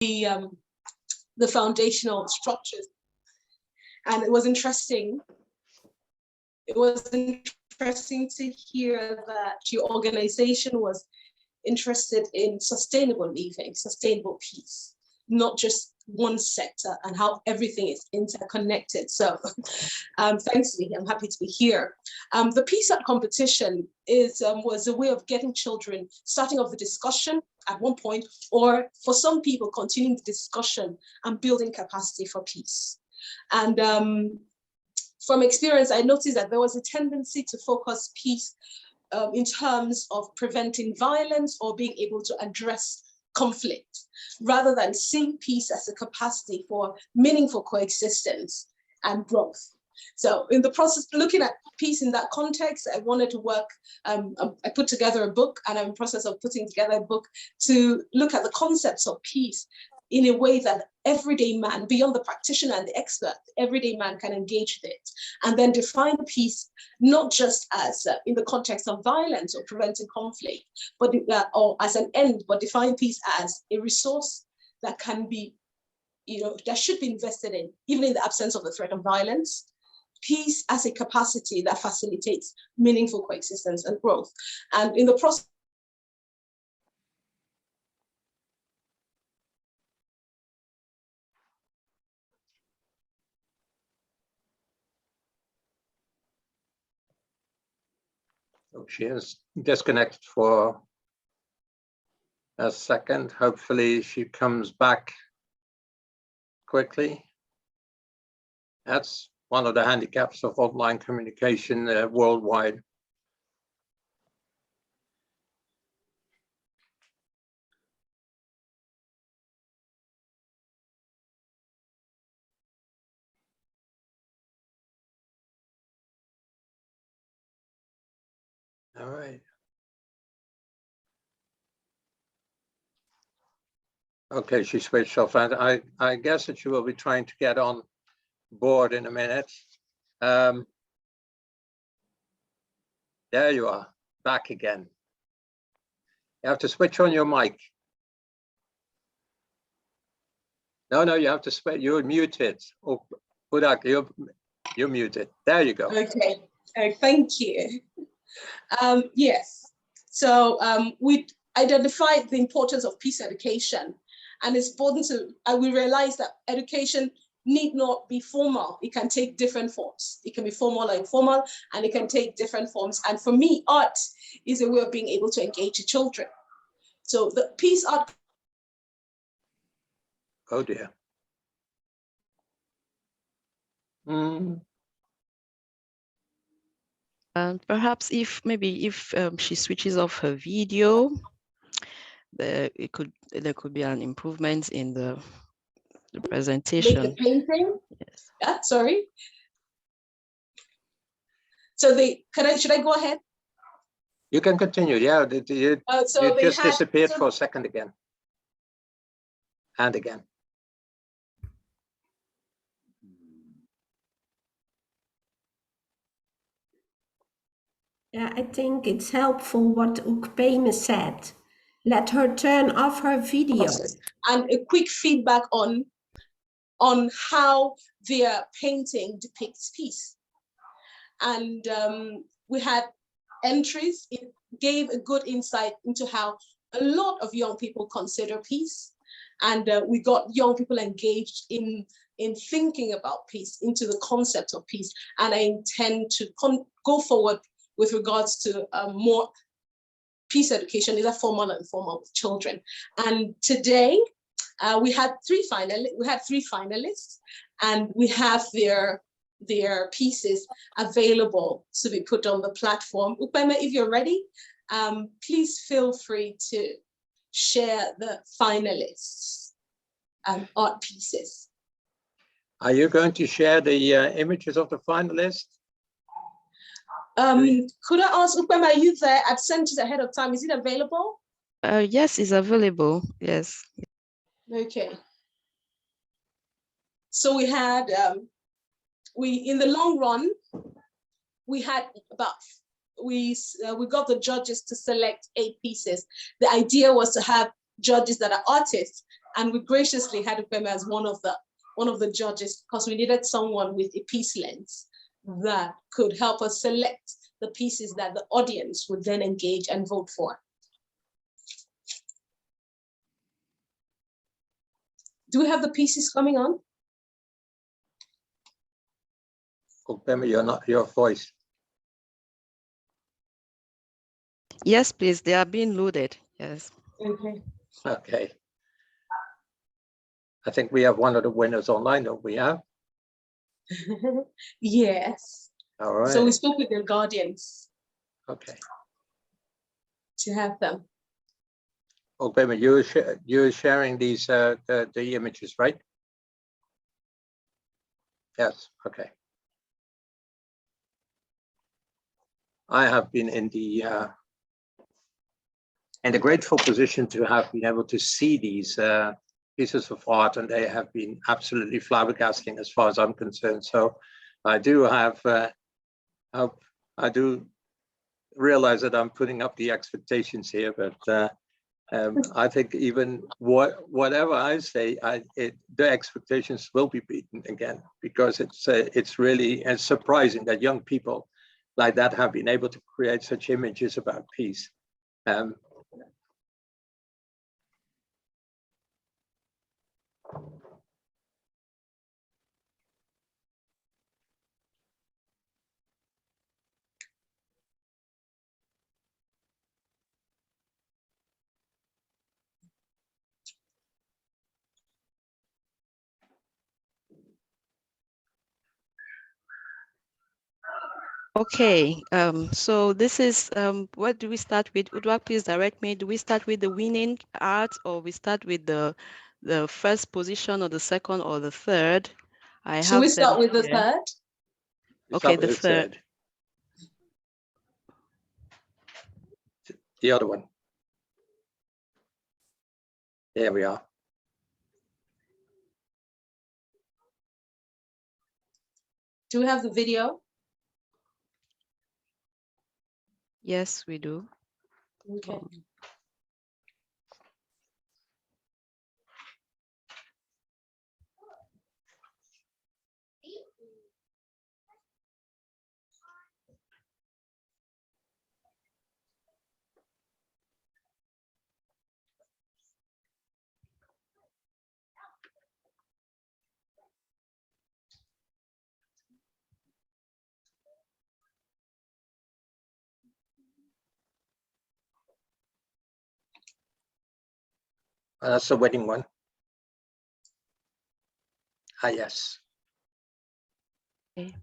the foundational structures. And it was interesting. It was interesting to hear that your organization was interested in sustainable living, sustainable peace, not just one sector, and how everything is interconnected. So thanks, Lee. I'm happy to be here. The Peace Art competition was a way of getting children starting off the discussion at one point, or for some people continuing the discussion and building capacity for peace. And from experience, I noticed that there was a tendency to focus peace in terms of preventing violence or being able to address conflict, rather than seeing peace as a capacity for meaningful coexistence and growth. So in the process, looking at peace in that context, I wanted to work, I put together a book, and I'm in the process of putting together a book to look at the concepts of peace in a way that everyday man, beyond the practitioner and the expert, everyday man can engage with it, and then define peace, not just as in the context of violence or preventing conflict, but or as an end, but define peace as a resource that can be, that should be invested in, even in the absence of the threat of violence. Peace as a capacity that facilitates meaningful coexistence and growth. And in the process, she is disconnected for a second. Hopefully she comes back quickly. That's one of the handicaps of online communication worldwide. All right. Okay, she switched off, and I guess that she will be trying to get on board in a minute. There you are, back again. You have to switch on your mic. No, you have to switch. You're muted. Oh, Uduak, you're muted. There you go. Okay, thank you. Yes, so we identified the importance of peace education, and it's important we realize that education need not be formal. It can take different forms. It can be formal or informal, and it can take different forms. And for me, art is a way of being able to engage the children. So the peace art. Oh dear. And perhaps if she switches off her video, there could be an improvement in the presentation. Make the painting. Yes. Yeah, sorry. So should I go ahead? You can continue. Yeah, you just disappeared for a second again. And again. Yeah, I think it's helpful what Ukpeme said. Let her turn off her video. And a quick feedback on how their painting depicts peace. And we had entries. It gave a good insight into how a lot of young people consider peace. And we got young people engaged in thinking about peace, into the concept of peace. And I intend to go forward with regards to more peace education, either formal and informal, with children. And today we had three finalists, and we have their pieces available to be put on the platform. Ukpeme, if you're ready, please feel free to share the finalists' art pieces. Are you going to share the images of the finalists? Could I ask Ukpeme, are you there? I've sent it ahead of time. Is it available? Yes, it's available. Yes. Okay. So we had, in the long run, we had we got the judges to select 8 pieces. The idea was to have judges that are artists And we graciously had Upeme as one of the judges because we needed someone with a peace lens that could help us select the pieces that the audience would then engage and vote for. Do we have the pieces coming on? Upeme, you're not your voice. Yes, please. They are being loaded. Yes. Okay. Okay. I think we have one of the winners online, don't we? Have? Yes. All right. So we spoke with their guardians Okay. to have them. Upeme, you're sharing these the images, right? Yes. Okay. I have been in the grateful position to have been able to see these pieces of art, and they have been absolutely flabbergasting as far as I'm concerned. So I do have, I do realize that I'm putting up the expectations here, but I think even whatever I say, the expectations will be beaten again, because it's really surprising that young people like that have been able to create such images about peace. Okay, so this is, what do we start with? Uduak, please direct me. Do we start with the winning art, or we start with the first position, or the second, or the third? Should we start with the third? Okay, the third. The other one. There we are. Do we have the video? Yes, we do. Okay. That's the wedding one. Ah, yes. Okay.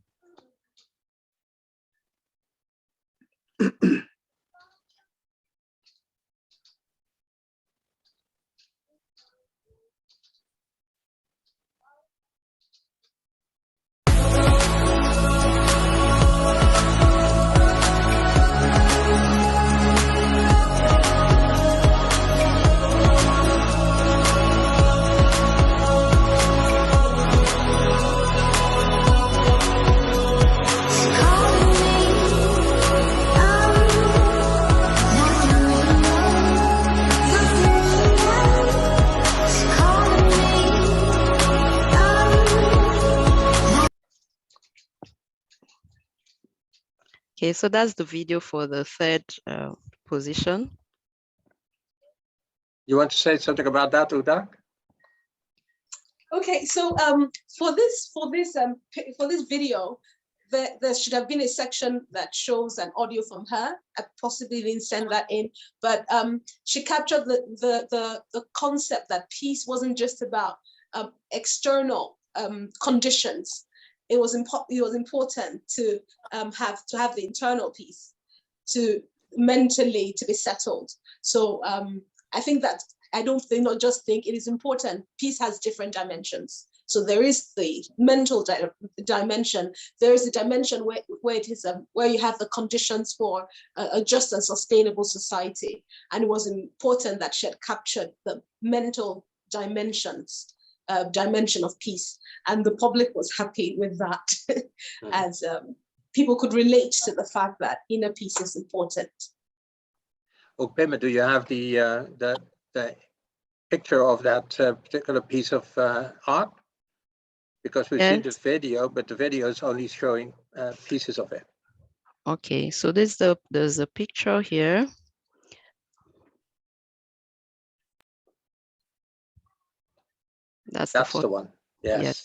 Okay, so that's the video for the third position. You want to say something about that, Uduak? Okay, so for this video, there should have been a section that shows an audio from her. I possibly didn't send that in, but she captured the concept that peace wasn't just about external conditions. It was important to have the internal peace, to mentally to be settled. So I think that not just think it is important. Peace has different dimensions. So there is the mental dimension. There is a dimension where it is where you have the conditions for a just and sustainable society. And it was important that she had captured the mental dimension of peace, and the public was happy with that, as people could relate to the fact that inner peace is important. Upeme, do you have the picture of that particular piece of art? Because we've seen the Yes. video, but the video is only showing pieces of it. Okay, so there's a picture here. That's the That's the one. Yes. Yes.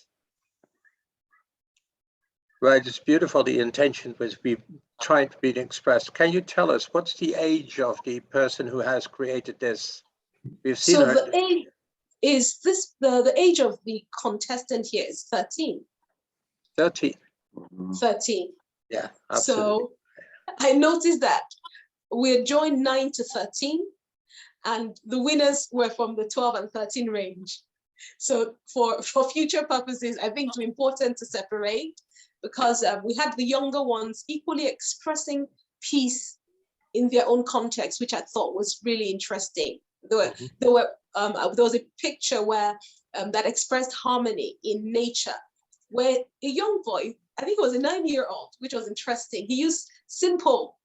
Right, it's beautiful. The intention was trying to be expressed. Can you tell us what's the age of the person who has created this? We've seen So her. the age is this, the age of the contestant here is 13. 13. 13. Yeah, absolutely. So I noticed that we're joined 9 to 13, and the winners were from the 12 and 13 range. So for future purposes, I think it's important to separate, because we had the younger ones equally expressing peace in their own context, which I thought was really interesting. There was a picture where that expressed harmony in nature, where a young boy, I think it was a 9-year-old, which was interesting. He used simple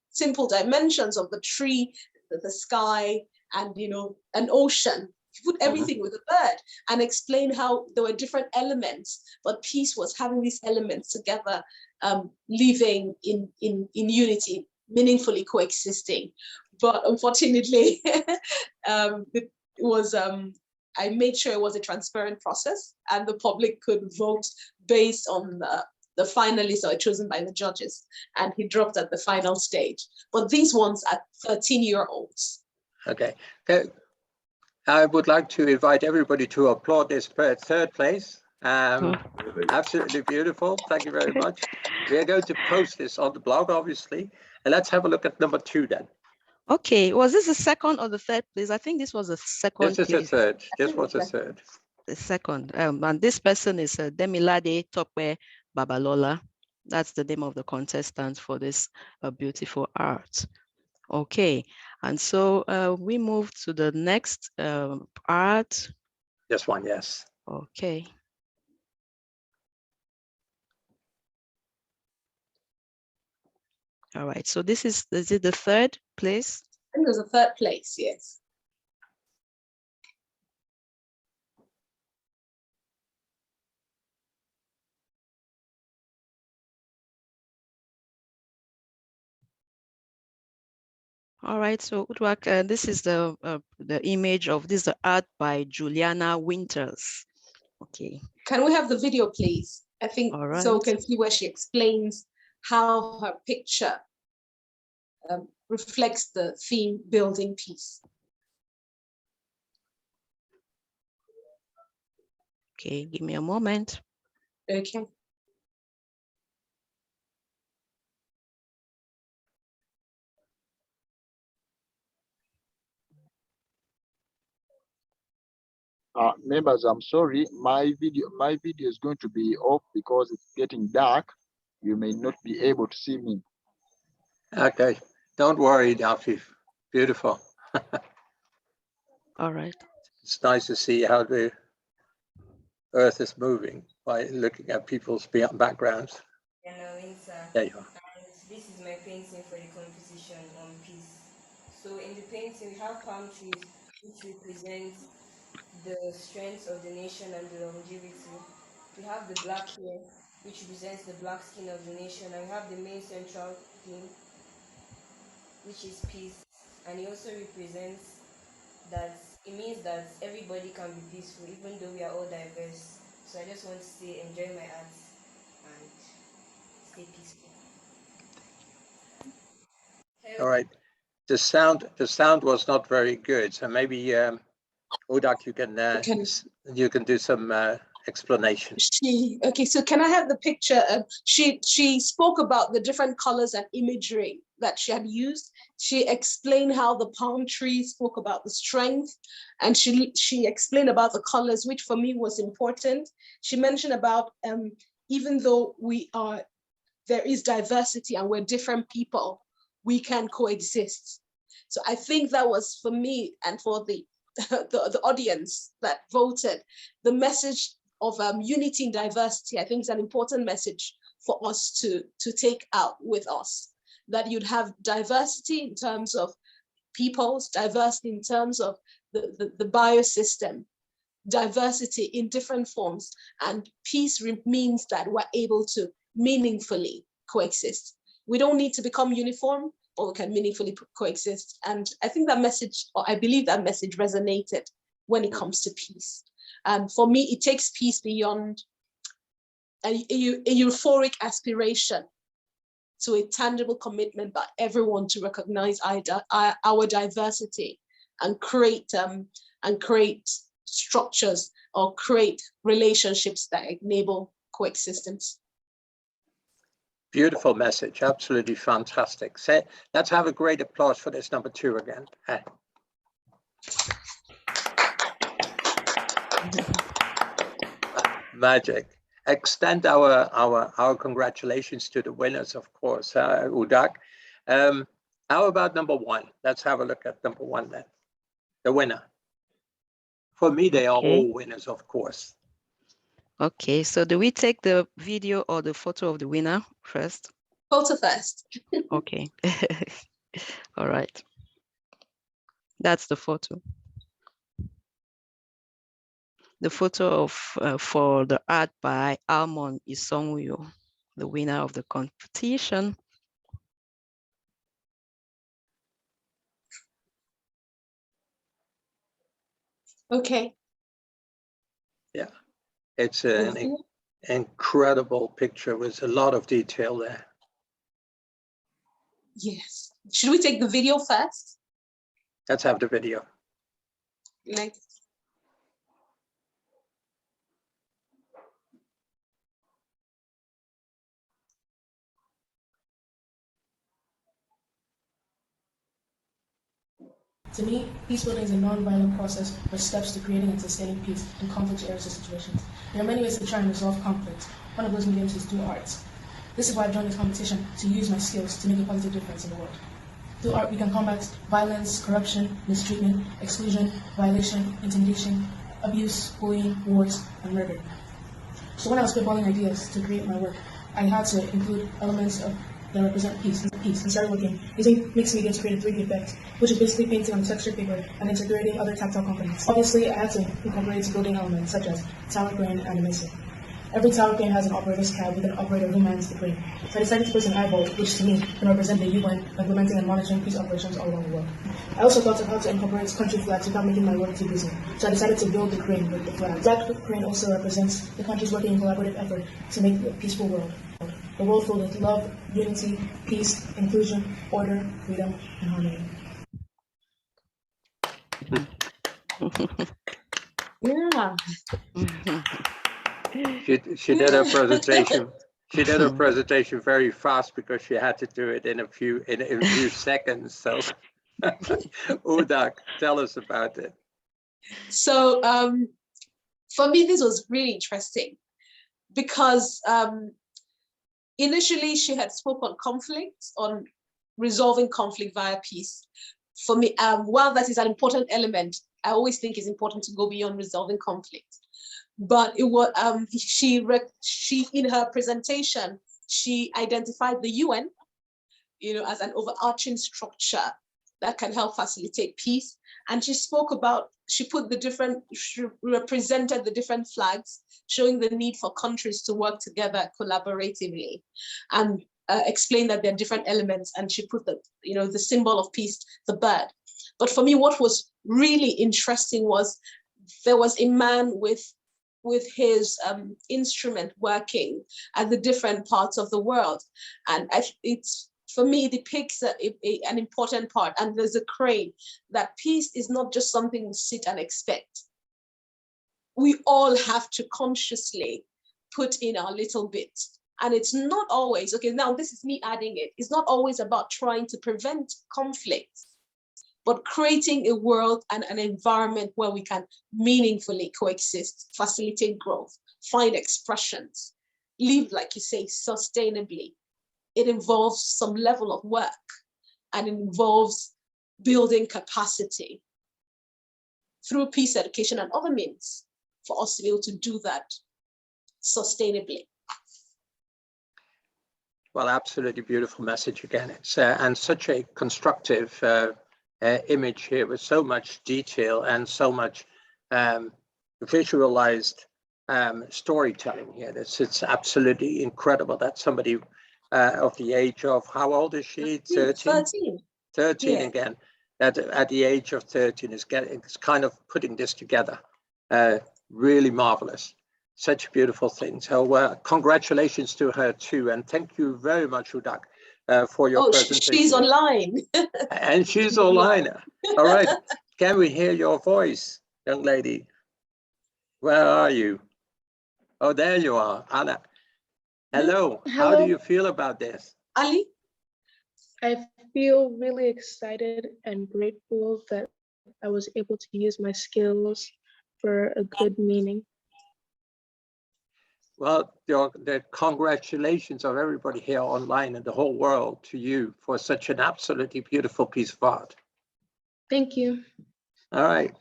dimensions of the tree, the sky, and an ocean. He put everything with a bird and explained how there were different elements, but peace was having these elements together, living in unity, meaningfully coexisting. But unfortunately, it was I made sure it was a transparent process, and the public could vote based on the finalists that were chosen by the judges, and he dropped at the final stage. But these ones are 13-year-olds. Okay. I would like to invite everybody to applaud this third place. Absolutely beautiful. Thank you very much. We are going to post this on the blog, obviously. And let's have a look at number 2 then. Okay, was this the second or the third place? I think this was the second. This is the third. This was the third. The second. And this person is Demilade Tope Babalola. That's the name of the contestant for this beautiful art. Okay, and so we move to the next art. This one, yes. Okay. All right, so is it the third place? I think it was the third place, yes. All right, so Uduak, this is the image of this, the art by Juliana Winters. Okay. Can we have the video, please? I think so we can see where she explains how her picture reflects the theme building peace. Okay, give me a moment. Okay. Members, I'm sorry, my video is going to be off because it's getting dark. You may not be able to see me. Okay, don't worry, Dafi. Beautiful. All right. It's nice to see how the earth is moving by looking at people's backgrounds. There you are. And this is my painting for the composition on peace. So in the painting, we have palm trees, which represent the strength of the nation and the longevity. We have the black here, which represents the black skin of the nation, and we have the main central theme, which is peace. And it also represents that it means that everybody can be peaceful, even though we are all diverse. So I just want to say, enjoy my art and stay peaceful. All right. The sound was not very good, so maybe Uduak, you can do some explanation. Okay, so can I have the picture? She spoke about the different colors and imagery that she had used. She explained how the palm tree spoke about the strength, and she explained about the colors, which for me was important. She mentioned about even though there is diversity and we're different people, we can coexist. So I think that was for me and for the audience that voted, the message of unity and diversity. I think is an important message for us to take out with us, that you'd have diversity in terms of peoples, diversity in terms of the biosystem, diversity in different forms, and peace means that we're able to meaningfully coexist. We don't need to become uniform, but we can meaningfully coexist. And I think that message, or I believe that message resonated when it comes to peace. And for me, it takes peace beyond a euphoric aspiration to a tangible commitment by everyone to recognize our diversity and create structures or create relationships that enable coexistence. Beautiful message, absolutely fantastic. So let's have a great applause for this number 2 again. Magic. Extend our congratulations to the winners, of course, Uduak. How about number 1? Let's have a look at number 1 then. The winner. For me, they are all winners, of course. Okay, so do we take the video or the photo of the winner first? Photo first. Okay. All right. That's the photo. The photo of for the art by Almond Isongwuyo, the winner of the competition. Okay. Yeah, it's an incredible picture with a lot of detail there. Yes. Should we take the video first? Let's have the video. Like, to me, peace building is a non-violent process or steps to creating and sustaining peace in conflict areas or situations. There are many ways to try and resolve conflict. One of those mediums is through arts. This is why I joined this competition, to use my skills to make a positive difference in the world. Through art, we can combat violence, corruption, mistreatment, exclusion, violation, intimidation, abuse, bullying, wars, and murder. So when I was spitballing ideas to create my work, I had to include elements that represent peace. And started working using mixed media to create a 3D effect, which is basically painting on textured paper and integrating other tactile components. Obviously, I had to incorporate building elements such as tower crane and a missile. Every tower crane has an operator's cab with an operator who mans the crane. So I decided to place an eyeball, which to me can represent the UN implementing and monitoring peace operations all around the world. I also thought of how to incorporate country flags without making my work too busy. So I decided to build the crane with the flag. That crane also represents the countries working in collaborative effort to make a peaceful world. A world filled with love, unity, peace, inclusion, order, freedom, and harmony. yeah. She did her presentation. She did her presentation very fast because she had to do it in a few seconds. So, Uduak, tell us about it. So for me, this was really interesting because initially she had spoken on conflict, on resolving conflict via peace. For me, while that is an important element, I always think it's important to go beyond resolving conflict. But it was she in her presentation, she identified the UN, as an overarching structure that can help facilitate peace. And she represented the different flags, showing the need for countries to work together collaboratively, and explained that there are different elements. And she put the symbol of peace, the bird. But for me, what was really interesting was there was a man with his instrument working at the different parts of the world. And for me, it depicts an important part. And there's a crane, that peace is not just something we sit and expect. We all have to consciously put in our little bit. And it's not always, okay, now this is me adding it. It's not always about trying to prevent conflict, but creating a world and an environment where we can meaningfully coexist, facilitate growth, find expressions, live, like you say, sustainably. It involves some level of work, and it involves building capacity through peace education and other means for us to be able to do that sustainably. Well, absolutely beautiful message again. It's and such a constructive image here with so much detail and so much visualized storytelling here. It's absolutely incredible that somebody of the age of, how old is she? 13? 13 Yeah. again. At the age of 13 is kind of putting this together. Really marvelous. Such a beautiful thing. So congratulations to her too. And thank you very much, Uduak, for your presentation. She's online. And she's online. All right. Can we hear your voice, young lady? Where are you? Oh, there you are, Anna. Hello. How do you feel about this? Ali? I feel really excited and grateful that I was able to use my skills for a good meaning. Well, the congratulations of everybody here online and the whole world to you for such an absolutely beautiful piece of art. Thank you. All right.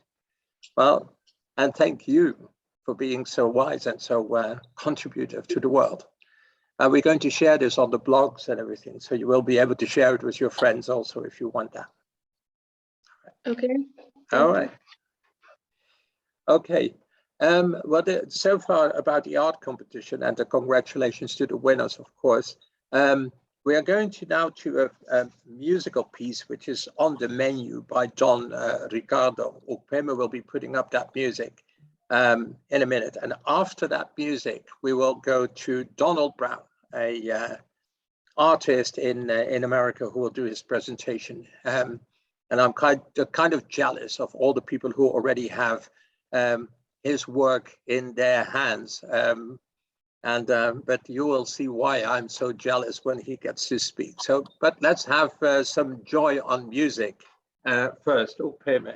Well, and thank you for being so wise and so contributive to the world. We're going to share this on the blogs and everything, so you will be able to share it with your friends also if you want that. Okay. All right. Okay. Well, so far about the art competition, and the congratulations to the winners, of course. We are going to now to a musical piece which is on the menu by Don Ricardo. Ukpeme will be putting up that music in a minute. And after that music, we will go to Donald Brown, a artist in America who will do his presentation. And I'm kind of jealous of all the people who already have his work in their hands. But you will see why I'm so jealous when he gets to speak. So, but let's have some joy on music first. Ukpeme.